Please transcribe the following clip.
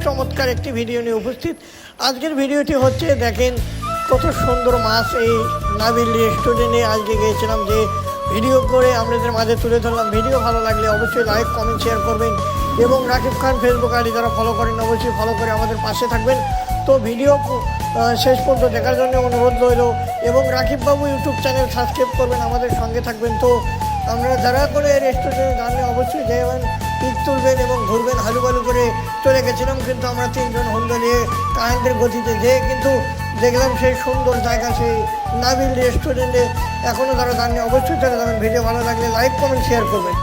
চমৎকার একটি ভিডিও নিয়ে উপস্থিত। আজকের ভিডিওটি হচ্ছে দেখেন কত সুন্দর মাছ এই নাবিল রেস্টুরেন্টে আজকে গিয়েছিলাম, যে ভিডিও করে আপনাদের মাঝে তুলে ধরলাম। ভিডিও ভালো লাগলে অবশ্যই লাইক কমেন্ট শেয়ার করবেন এবং রাকিব খান ফেসবুক আইডি যারা ফলো করেন অবশ্যই ফলো করে আমাদের পাশে থাকবেন। তো ভিডিও শেষ পর্যন্ত দেখার জন্য অনুরোধ রইল এবং রাকিববাবু ইউটিউব চ্যানেল সাবস্ক্রাইব করবেন, আমাদের সঙ্গে থাকবেন। তো আমরা যারা করে রেস্টুরেন্টে জানলে অবশ্যই যাবেন, পিক তুলবেন এবং ঘুরবেন। হালুবালু করে চলে গেছিলাম, কিন্তু আমরা 3 জন হন্ডা নিয়ে কারেন্টের গতিতে যেয়ে কিন্তু দেখলাম সেই সুন্দর জায়গা, সেই নাবিল রেস্টুরেন্টে। এখনও যারা জানলে অবশ্যই চলে যাবেন। ভিডিও ভালো লাগলে লাইক কমেন্ট শেয়ার করবেন।